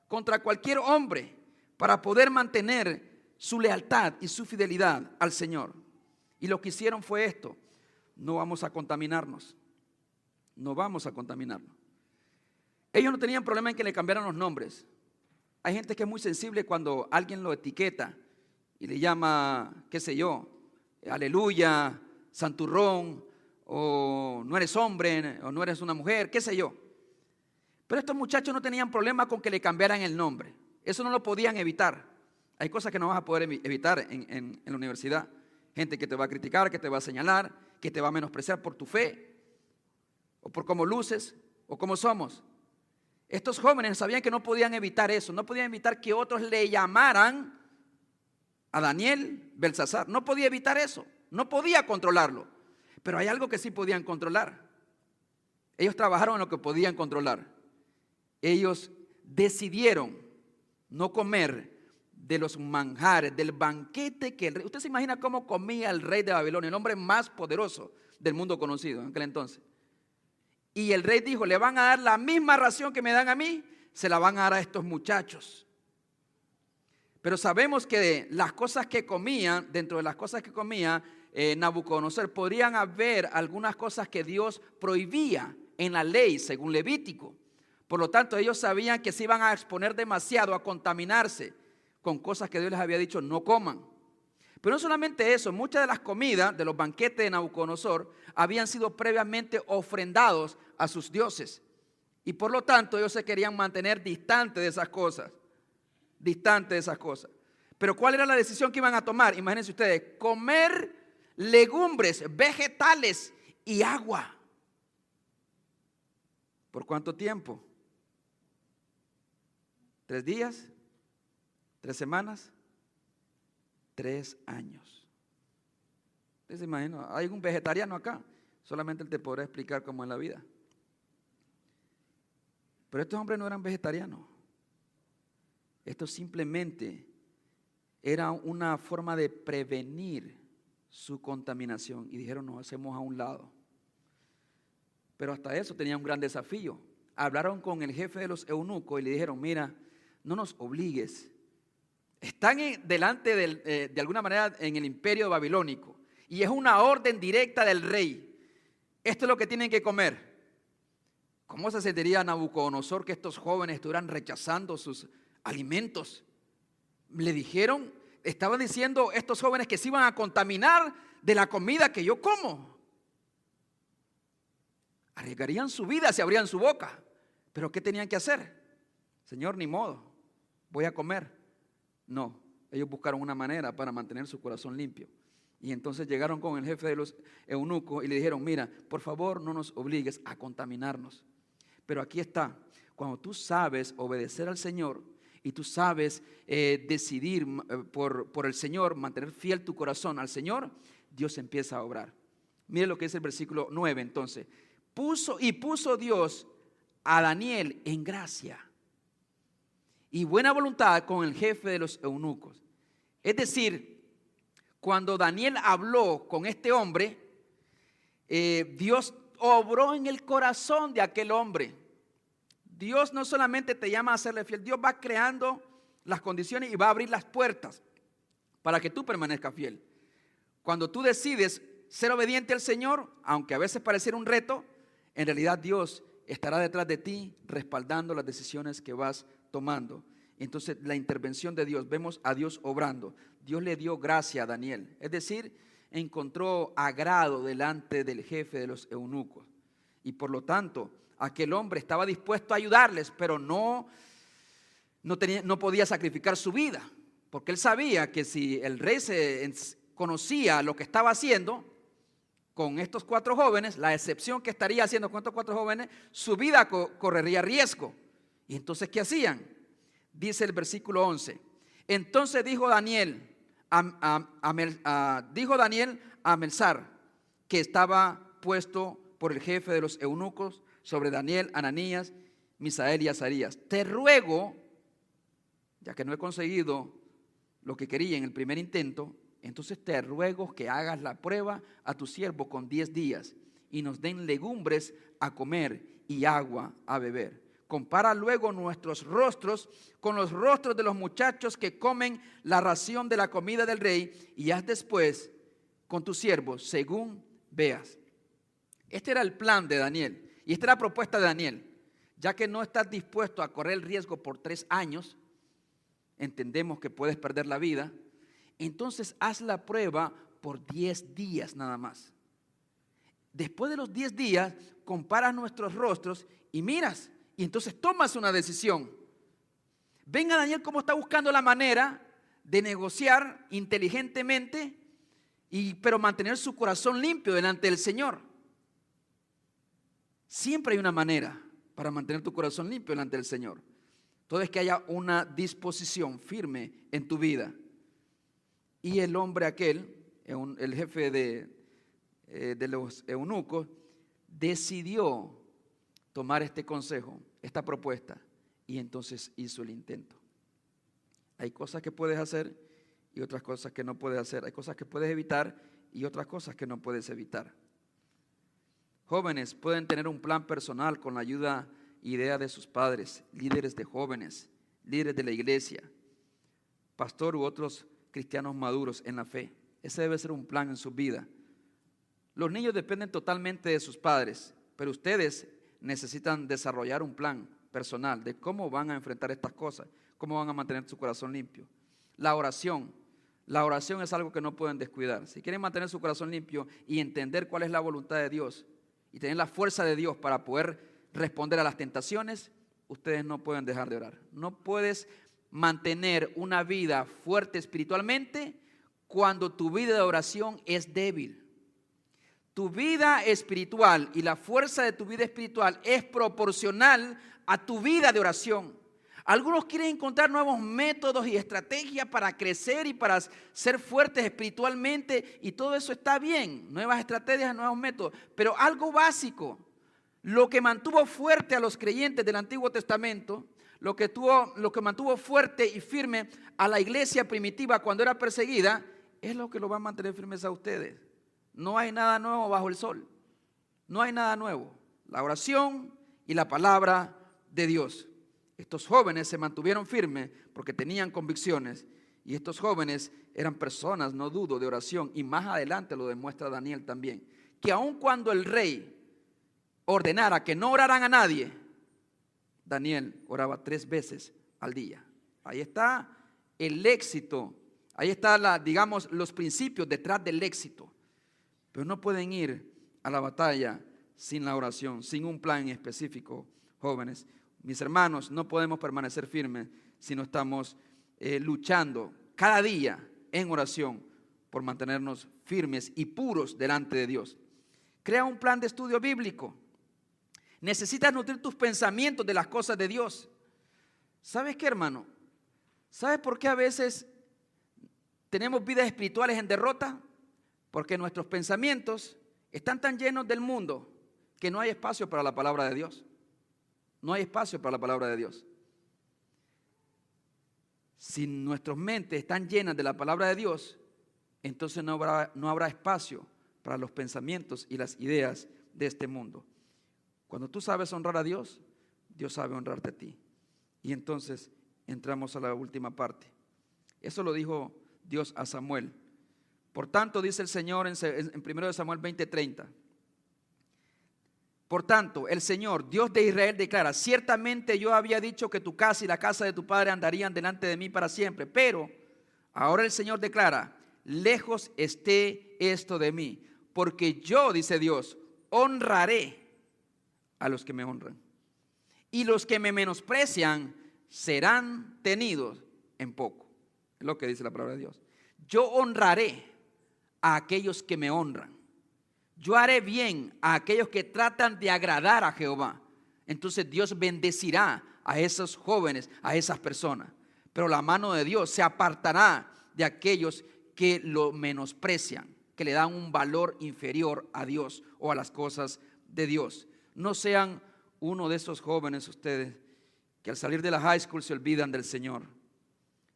contra cualquier hombre, para poder mantener su lealtad y su fidelidad al Señor. Y lo que hicieron fue esto: no vamos a contaminarnos. No vamos a contaminarnos. Ellos no tenían problema en que le cambiaran los nombres. Hay gente que es muy sensible cuando alguien lo etiqueta y le llama, qué sé yo, aleluya, santurrón, o no eres hombre, o no eres una mujer, qué sé yo. Pero estos muchachos no tenían problema con que le cambiaran el nombre. Eso no lo podían evitar. Hay cosas que no vas a poder evitar en la universidad. Gente que te va a criticar, que te va a señalar, que te va a menospreciar por tu fe, o por cómo luces, o cómo somos. Estos jóvenes sabían que no podían evitar eso. No podían evitar que otros le llamaran a Daniel Belsasar. No podía evitar eso. No podía controlarlo. Pero hay algo que sí podían controlar. Ellos trabajaron en lo que podían controlar. Ellos decidieron no comer de los manjares, del banquete que el rey. Usted se imagina cómo comía el rey de Babilonia, el hombre más poderoso del mundo conocido en aquel entonces. Y el rey dijo: le van a dar la misma ración que me dan a mí, se la van a dar a estos muchachos. Pero sabemos que las cosas que comían, dentro de las cosas que comía Nabucodonosor, podrían haber algunas cosas que Dios prohibía en la ley según Levítico. Por lo tanto, ellos sabían que se iban a exponer demasiado a contaminarse con cosas que Dios les había dicho no coman. Pero no solamente eso, muchas de las comidas de los banquetes de Nabucodonosor habían sido previamente ofrendados a sus dioses. Y por lo tanto, ellos se querían mantener distantes de esas cosas. Distantes de esas cosas. Pero ¿cuál era la decisión que iban a tomar? Imagínense ustedes: comer legumbres, vegetales y agua. ¿Por cuánto tiempo? ¿3 días? ¿3 semanas? 3 años. ¿Ustedes se imaginan? ¿Hay un vegetariano acá? Solamente él te podrá explicar cómo es la vida. Pero estos hombres no eran vegetarianos. Esto simplemente era una forma de prevenir su contaminación. Y dijeron: nos hacemos a un lado. Pero hasta eso tenía un gran desafío. Hablaron con el jefe de los eunucos y le dijeron: mira, no nos obligues. Están delante de alguna manera en el imperio babilónico. Y es una orden directa del rey. Esto es lo que tienen que comer. ¿Cómo se sentiría Nabucodonosor que estos jóvenes estuvieran rechazando sus alimentos? Le dijeron, estaban diciendo estos jóvenes que se iban a contaminar de la comida que yo como. Arriesgarían su vida si abrían su boca. Pero ¿qué tenían que hacer? Señor, ni modo, voy a comer. No, ellos buscaron una manera para mantener su corazón limpio. Y entonces llegaron con el jefe de los eunucos y le dijeron: mira, por favor no nos obligues a contaminarnos. Pero aquí está: cuando tú sabes obedecer al Señor y tú sabes decidir por el Señor, mantener fiel tu corazón al Señor, Dios empieza a obrar. Mire lo que dice el versículo 9 entonces. Puso Dios a Daniel en gracia y buena voluntad con el jefe de los eunucos. Es decir, cuando Daniel habló con este hombre, Dios obró en el corazón de aquel hombre. Dios no solamente te llama a serle fiel, Dios va creando las condiciones y va a abrir las puertas para que tú permanezcas fiel. Cuando tú decides ser obediente al Señor, aunque a veces pareciera un reto, en realidad Dios estará detrás de ti respaldando las decisiones que vas tomando. Entonces la intervención de Dios, vemos a Dios obrando. Dios le dio gracia a Daniel, es decir, encontró agrado delante del jefe de los eunucos. Y por lo tanto, aquel hombre estaba dispuesto a ayudarles, pero no podía sacrificar su vida, porque él sabía que si el rey conocía lo que estaba haciendo con estos 4 jóvenes, la excepción que estaría haciendo con estos 4 jóvenes, su vida correría riesgo. Y entonces, ¿qué hacían? Dice el versículo 11. Entonces dijo Daniel a Melsar, que estaba puesto por el jefe de los eunucos sobre Daniel, Ananías, Misael y Azarías: te ruego ya que no he conseguido lo que quería en el primer intento, entonces te ruego que hagas la prueba a tu siervo con 10 días y nos den legumbres a comer y agua a beber. Compara luego nuestros rostros con los rostros de los muchachos que comen la ración de la comida del rey y haz después con tus siervos según veas. Este era el plan de Daniel y esta era la propuesta de Daniel. Ya que no estás dispuesto a correr el riesgo por 3 años, entendemos que puedes perder la vida, entonces haz la prueba por 10 días nada más. Después de los 10 días, comparas nuestros rostros y miras, y entonces tomas una decisión. Venga Daniel cómo está buscando la manera de negociar inteligentemente, pero mantener su corazón limpio delante del Señor. Siempre hay una manera para mantener tu corazón limpio delante del Señor. Todo es que haya una disposición firme en tu vida. Y el hombre aquel, el jefe de los eunucos, decidió tomar este consejo, esta propuesta, y entonces hizo el intento. Hay cosas que puedes hacer y otras cosas que no puedes hacer. Hay cosas que puedes evitar y otras cosas que no puedes evitar. Jóvenes pueden tener un plan personal con la ayuda e idea de sus padres, líderes de jóvenes, líderes de la iglesia, pastor u otros cristianos maduros en la fe. Ese debe ser un plan en su vida. Los niños dependen totalmente de sus padres, pero ustedes necesitan desarrollar un plan personal de cómo van a enfrentar estas cosas, cómo van a mantener su corazón limpio. La oración es algo que no pueden descuidar. Si quieren mantener su corazón limpio y entender cuál es la voluntad de Dios y tener la fuerza de Dios para poder responder a las tentaciones, ustedes no pueden dejar de orar. No puedes mantener una vida fuerte espiritualmente cuando tu vida de oración es débil. Tu vida espiritual y la fuerza de tu vida espiritual es proporcional a tu vida de oración. Algunos quieren encontrar nuevos métodos y estrategias para crecer y para ser fuertes espiritualmente, y todo eso está bien, nuevas estrategias, nuevos métodos, pero algo básico, lo que mantuvo fuerte a los creyentes del Antiguo Testamento, lo que mantuvo fuerte y firme a la iglesia primitiva cuando era perseguida, es lo que lo va a mantener firmes a ustedes. No hay nada nuevo bajo el sol, no hay nada nuevo, la oración y la palabra de Dios. Estos jóvenes se mantuvieron firmes porque tenían convicciones, y estos jóvenes eran personas, no dudo, de oración, y más adelante lo demuestra Daniel también, que aun cuando el rey ordenara que no oraran a nadie, Daniel oraba 3 veces al día. Ahí está el éxito, ahí está los principios detrás del éxito. Pero no pueden ir a la batalla sin la oración, sin un plan específico, jóvenes. Mis hermanos, no podemos permanecer firmes si no estamos luchando cada día en oración por mantenernos firmes y puros delante de Dios. Crea un plan de estudio bíblico. Necesitas nutrir tus pensamientos de las cosas de Dios. ¿Sabes qué, hermano? ¿Sabes por qué a veces tenemos vidas espirituales en derrota? Porque nuestros pensamientos están tan llenos del mundo que no hay espacio para la palabra de Dios. No hay espacio para la palabra de Dios. Si nuestras mentes están llenas de la palabra de Dios, entonces no habrá espacio para los pensamientos y las ideas de este mundo. Cuando tú sabes honrar a Dios, Dios sabe honrarte a ti. Y entonces entramos a la última parte. Eso lo dijo Dios a Samuel. Por tanto, dice el Señor en 1 Samuel 20:30. Por tanto, el Señor, Dios de Israel, declara: ciertamente yo había dicho que tu casa y la casa de tu padre andarían delante de mí para siempre. Pero ahora el Señor declara: lejos esté esto de mí, porque yo, dice Dios, honraré a los que me honran, y los que me menosprecian serán tenidos en poco. Es lo que dice la palabra de Dios. Yo honraré a aquellos que me honran. Yo haré bien a aquellos que tratan de agradar a Jehová. Entonces Dios bendecirá a esos jóvenes, a esas personas. Pero la mano de Dios se apartará de aquellos que lo menosprecian, que le dan un valor inferior a Dios o a las cosas de Dios. No sean uno de esos jóvenes ustedes que al salir de la high school se olvidan del Señor.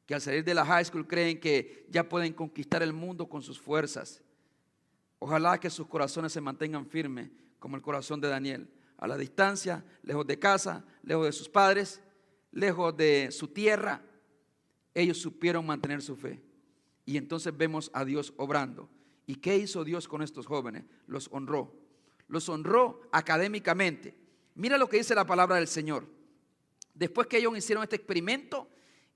que al salir de la high school creen que ya pueden conquistar el mundo con sus fuerzas. Ojalá que sus corazones se mantengan firmes como el corazón de Daniel. A la distancia, lejos de casa, lejos de sus padres, lejos de su tierra, ellos supieron mantener su fe. Y entonces vemos a Dios obrando. ¿Y qué hizo Dios con estos jóvenes? Los honró. Los honró académicamente. Mira lo que dice la palabra del Señor. Después que ellos hicieron este experimento,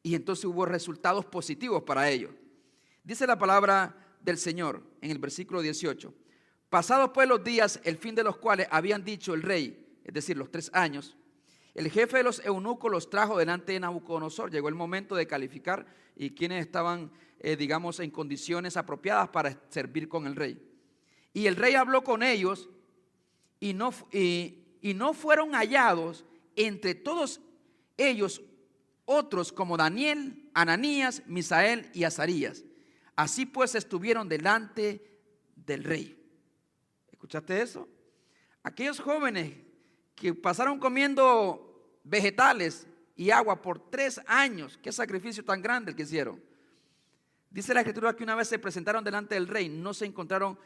y entonces hubo resultados positivos para ellos. Dice la palabra del Señor en el versículo 18. Pasados pues los días, el fin de los cuales habían dicho el rey, es decir, los 3 años, el jefe de los eunucos los trajo delante de Nabucodonosor. Llegó el momento de calificar y quienes estaban, digamos, en condiciones apropiadas para servir con el rey. Y el rey habló con ellos y no fueron hallados entre todos ellos otros como Daniel, Ananías, Misael y Azarías. Así pues estuvieron delante del rey. ¿Escuchaste eso? Aquellos jóvenes que pasaron comiendo vegetales y agua por 3 años. Qué sacrificio tan grande el que hicieron. Dice la Escritura que una vez se presentaron delante del rey, no se encontraron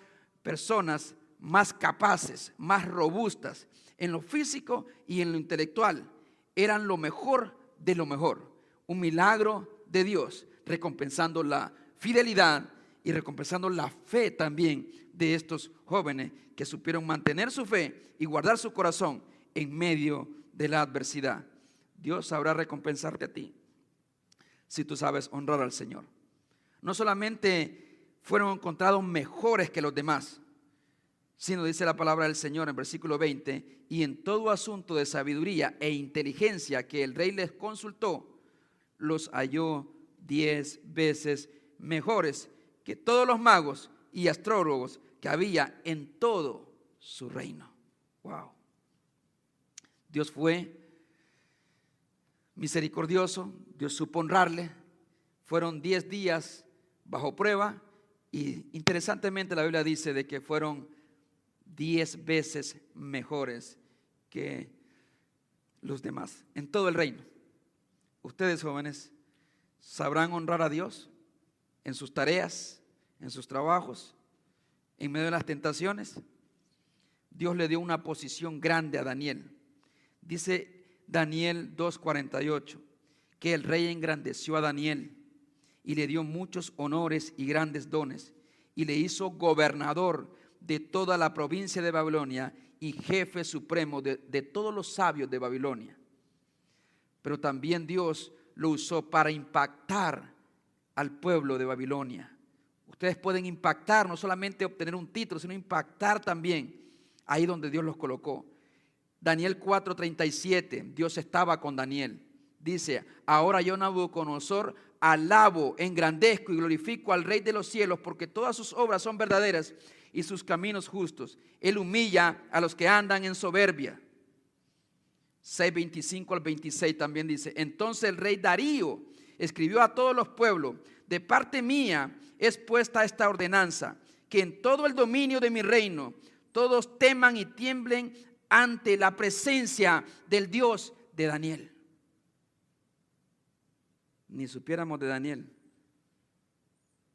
personas más capaces, más robustas en lo físico y en lo intelectual. Eran lo mejor de lo mejor. Un milagro de Dios, recompensando la fidelidad y recompensando la fe también de estos jóvenes que supieron mantener su fe y guardar su corazón en medio de la adversidad. Dios sabrá recompensarte a ti si tú sabes honrar al Señor. No solamente fueron encontrados mejores que los demás, sino dice la palabra del Señor en versículo 20, y en todo asunto de sabiduría e inteligencia que el rey les consultó, los halló 10 veces mejores que todos los magos y astrólogos que había en todo su reino. Wow. Dios fue misericordioso, Dios supo honrarle. Fueron 10 días bajo prueba y interesantemente la Biblia dice de que fueron 10 veces mejores que los demás en todo el reino. Ustedes jóvenes sabrán honrar a Dios en sus tareas, en sus trabajos, en medio de las tentaciones. Dios le dio una posición grande a Daniel. Dice Daniel 2:48 que el rey engrandeció a Daniel y le dio muchos honores y grandes dones y le hizo gobernador de toda la provincia de Babilonia y jefe supremo de todos los sabios de Babilonia. Pero también Dios lo usó para impactar al pueblo de Babilonia. Ustedes pueden impactar, no solamente obtener un título, sino impactar también ahí donde Dios los colocó. Daniel 4:37, Dios estaba con Daniel. Dice, ahora yo Nabucodonosor alabo, engrandezco y glorifico al Rey de los cielos, porque todas sus obras son verdaderas y sus caminos justos. Él humilla a los que andan en soberbia. 6:25 al 26 también dice, entonces el rey Darío escribió a todos los pueblos, de parte mía es puesta esta ordenanza, que en todo el dominio de mi reino todos teman y tiemblen ante la presencia del Dios de Daniel. Ni supiéramos de Daniel.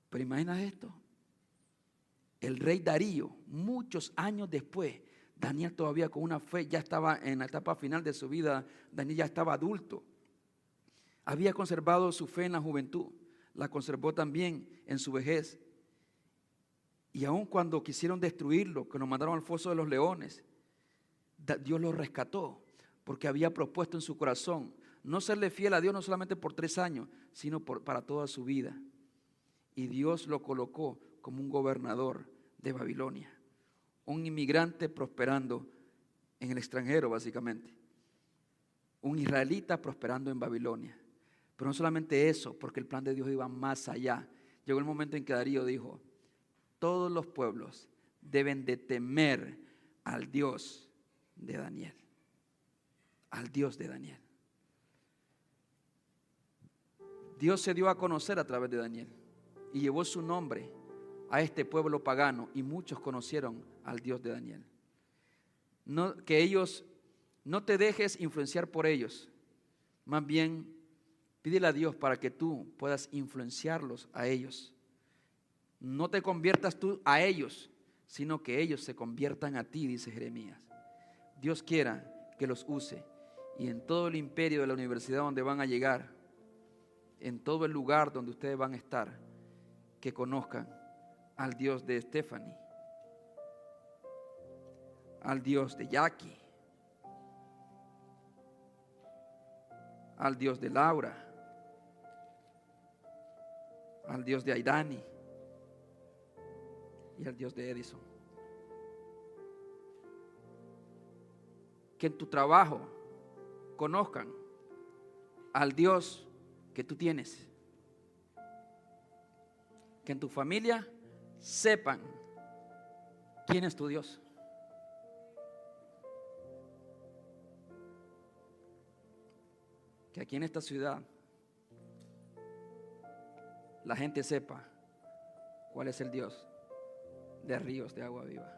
Pero imagina esto. El rey Darío, muchos años después, Daniel todavía con una fe, ya estaba en la etapa final de su vida, Daniel ya estaba adulto. Había conservado su fe en la juventud, la conservó también en su vejez. Y aun cuando quisieron destruirlo, que lo mandaron al foso de los leones, Dios lo rescató, porque había propuesto en su corazón no serle fiel a Dios no solamente por 3 años, sino para toda su vida. Y Dios lo colocó como un gobernador de Babilonia, un inmigrante prosperando en el extranjero básicamente, un israelita prosperando en Babilonia. Pero no solamente eso, porque el plan de Dios iba más allá. Llegó el momento en que Darío dijo, todos los pueblos deben de temer al Dios de Daniel, al Dios de Daniel. Dios se dio a conocer a través de Daniel y llevó su nombre a este pueblo pagano y muchos conocieron al Dios de Daniel. No te dejes influenciar por ellos, más bien Pídele a Dios para que tú puedas influenciarlos a ellos. No te conviertas tú a ellos, sino que ellos se conviertan a ti, dice Jeremías. Dios quiera que los use y en todo el imperio de la universidad donde van a llegar, en todo el lugar donde ustedes van a estar, que conozcan al Dios de Stephanie, al Dios de Jackie, al Dios de Laura, al Dios de Aidani y al Dios de Edison. Que en tu trabajo conozcan al Dios que tú tienes. Que en tu familia sepan quién es tu Dios. Que aquí en esta ciudad la gente sepa cuál es el Dios de ríos de agua viva.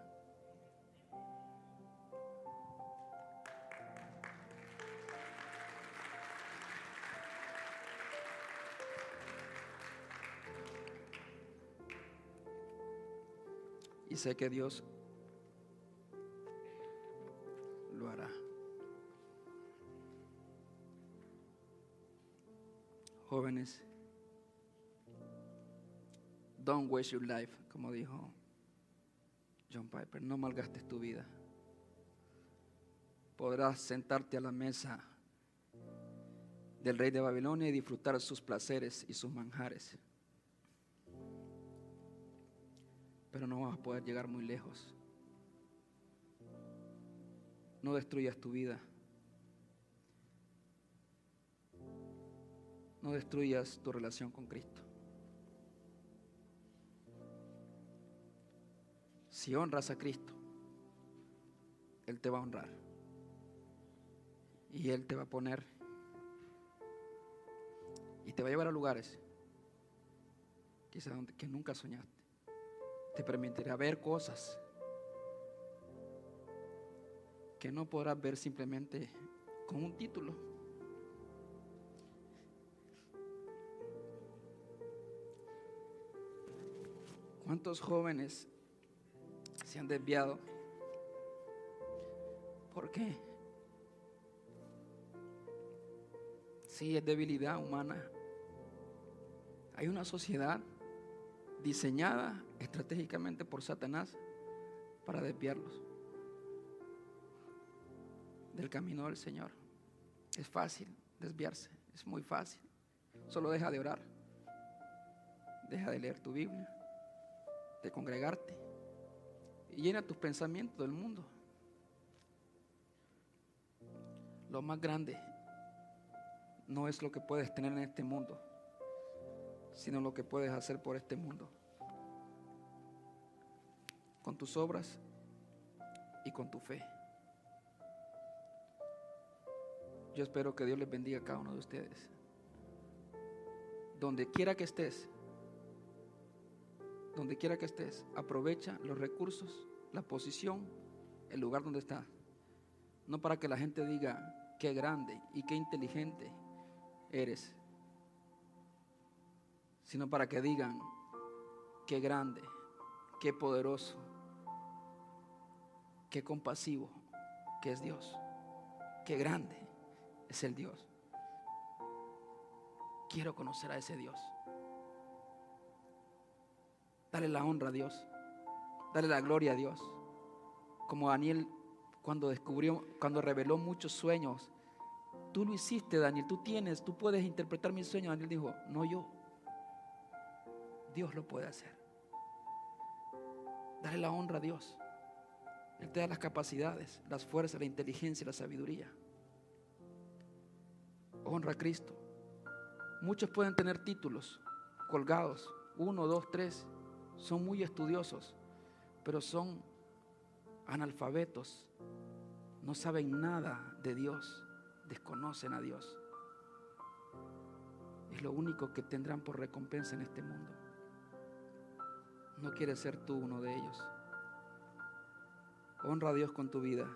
Y sé que Dios lo hará. Jóvenes, don't waste your life, como dijo John Piper, no malgastes tu vida. Podrás sentarte a la mesa del rey de Babilonia y disfrutar sus placeres y sus manjares, pero no vas a poder llegar muy lejos. No destruyas tu vida. No destruyas tu relación con Cristo. Si honras a Cristo, Él te va a honrar. Y Él te va a poner y te va a llevar a lugares quizás que nunca soñaste. Te permitirá ver cosas que no podrás ver simplemente con un título. ¿Cuántos jóvenes se han desviado? ¿Por qué? Sí, es debilidad humana. Hay una sociedad diseñada estratégicamente por Satanás para desviarlos del camino del Señor. Es fácil desviarse, es muy fácil. Solo deja de orar, deja de leer tu Biblia, de congregarte y llena tus pensamientos del mundo. Lo más grande no es lo que puedes tener en este mundo, sino lo que puedes hacer por este mundo, con tus obras y con tu fe. Yo espero que Dios les bendiga a cada uno de ustedes. Donde quiera que estés, aprovecha los recursos, la posición, el lugar donde estás. No para que la gente diga qué grande y qué inteligente eres, sino para que digan qué grande, qué poderoso, qué compasivo que es Dios, qué grande es el Dios. Quiero conocer a ese Dios. Dale la honra a Dios, dale la gloria a Dios. Como Daniel cuando reveló muchos sueños. Tú lo hiciste, Daniel, tú puedes interpretar mis sueños. Daniel dijo, no yo, Dios lo puede hacer. Dale la honra a Dios. Él te da las capacidades, las fuerzas, la inteligencia y la sabiduría. Honra a Cristo. Muchos pueden tener títulos colgados, 1, 2, 3, son muy estudiosos, pero son analfabetos, no saben nada de Dios, desconocen a Dios. Es lo único que tendrán por recompensa en este mundo. No quieres ser tú uno de ellos. Honra a Dios con tu vida.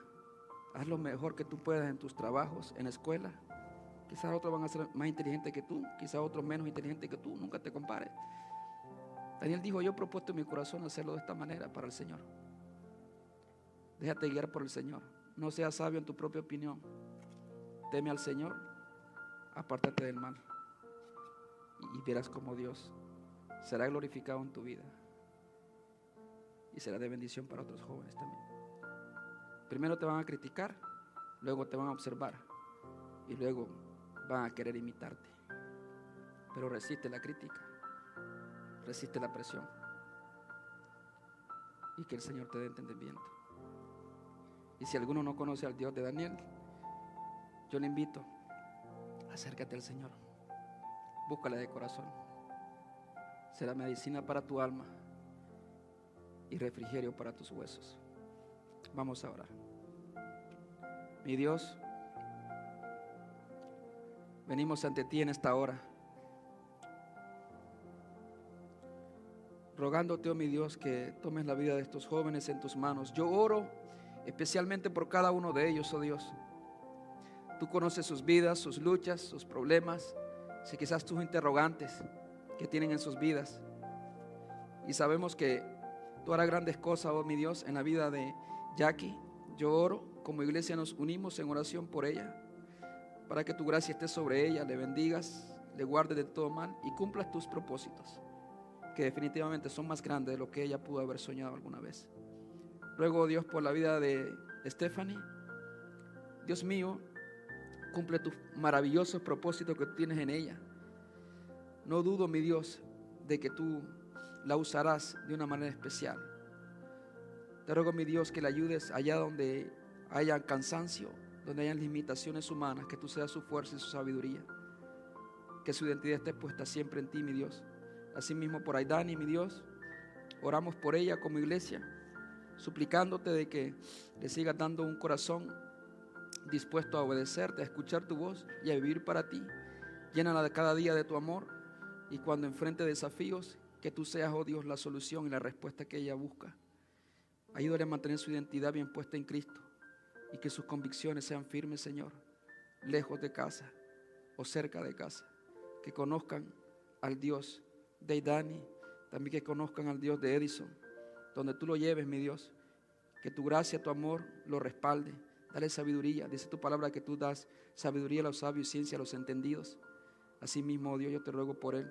Haz lo mejor que tú puedas en tus trabajos, en la escuela. Quizás otros van a ser más inteligentes que tú, quizás otros menos inteligentes que tú. Nunca te compares. Daniel dijo: yo he propuesto en mi corazón hacerlo de esta manera para el Señor. Déjate guiar por el Señor. No seas sabio en tu propia opinión. Teme al Señor, apártate del mal, y verás cómo Dios será glorificado en tu vida y será de bendición para otros jóvenes también. Primero te van a criticar, luego te van a observar y luego van a querer imitarte. Pero resiste la crítica, resiste la presión, y que el Señor te dé entendimiento. Y si alguno no conoce al Dios de Daniel, yo le invito: acércate al Señor, búscale de corazón. Será medicina para tu alma y refrigerio para tus huesos. Vamos a orar. Mi Dios, venimos ante ti en esta hora, rogándote, oh mi Dios, que tomes la vida de estos jóvenes en tus manos. Yo oro especialmente por cada uno de ellos, oh Dios. Tú conoces sus vidas, sus luchas, sus problemas, si quizás tus interrogantes que tienen en sus vidas. Y sabemos que tú harás grandes cosas, oh mi Dios, en la vida de Jackie. Yo oro, como iglesia nos unimos en oración por ella, para que tu gracia esté sobre ella, le bendigas, le guardes de todo mal y cumplas tus propósitos, que definitivamente son más grandes de lo que ella pudo haber soñado alguna vez. Ruego, Dios, por la vida de Stephanie. Dios mío, cumple tus maravillosos propósitos que tú tienes en ella. No dudo, mi Dios, de que tú la usarás de una manera especial. Te ruego, mi Dios, que la ayudes allá donde haya cansancio, donde hayan limitaciones humanas, que tú seas su fuerza y su sabiduría, que su identidad esté puesta siempre en ti, mi Dios. Asimismo por Aidani, mi Dios, oramos por ella como iglesia, suplicándote de que le sigas dando un corazón dispuesto a obedecerte, a escuchar tu voz y a vivir para ti. Llénala de cada día de tu amor, y cuando enfrente desafíos, que tú seas, oh Dios, la solución y la respuesta que ella busca. Ayúdale a mantener su identidad bien puesta en Cristo y que sus convicciones sean firmes, Señor, lejos de casa o cerca de casa. Que conozcan al Dios de Aidani, también que conozcan al Dios de Edison, donde tú lo lleves, mi Dios. Que tu gracia, tu amor lo respalde. Dale sabiduría. Dice tu palabra que tú das sabiduría a los sabios y ciencia a los entendidos. Asimismo, oh Dios, yo te ruego por él,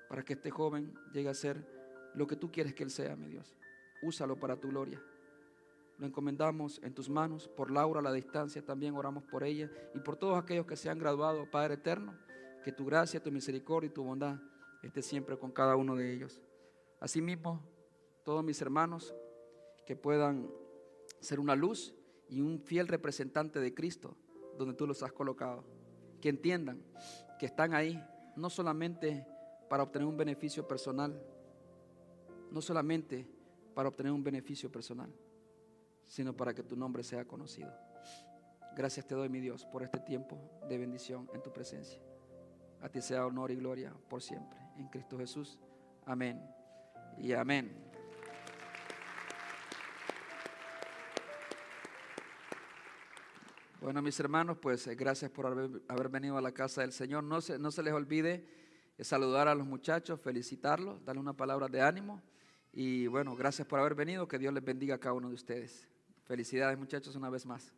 para que este joven llegue a ser lo que tú quieres que él sea, mi Dios. Úsalo para tu gloria. Lo encomendamos en tus manos. Por Laura a la distancia también oramos por ella, y por todos aquellos que se han graduado, Padre eterno. Que tu gracia, tu misericordia y tu bondad esté siempre con cada uno de ellos. Asimismo, todos mis hermanos que puedan ser una luz y un fiel representante de Cristo donde tú los has colocado. Que entiendan que están ahí no solamente para obtener un beneficio personal, no solamente para obtener un beneficio personal, sino para que tu nombre sea conocido. Gracias te doy, mi Dios, por este tiempo de bendición en tu presencia. A ti sea honor y gloria por siempre. En Cristo Jesús. Amén y amén. Bueno, mis hermanos, pues gracias por haber venido a la casa del Señor. No se les olvide saludar a los muchachos, felicitarlos, darle una palabra de ánimo. Y bueno, gracias por haber venido. Que Dios les bendiga a cada uno de ustedes. Felicidades, muchachos, una vez más.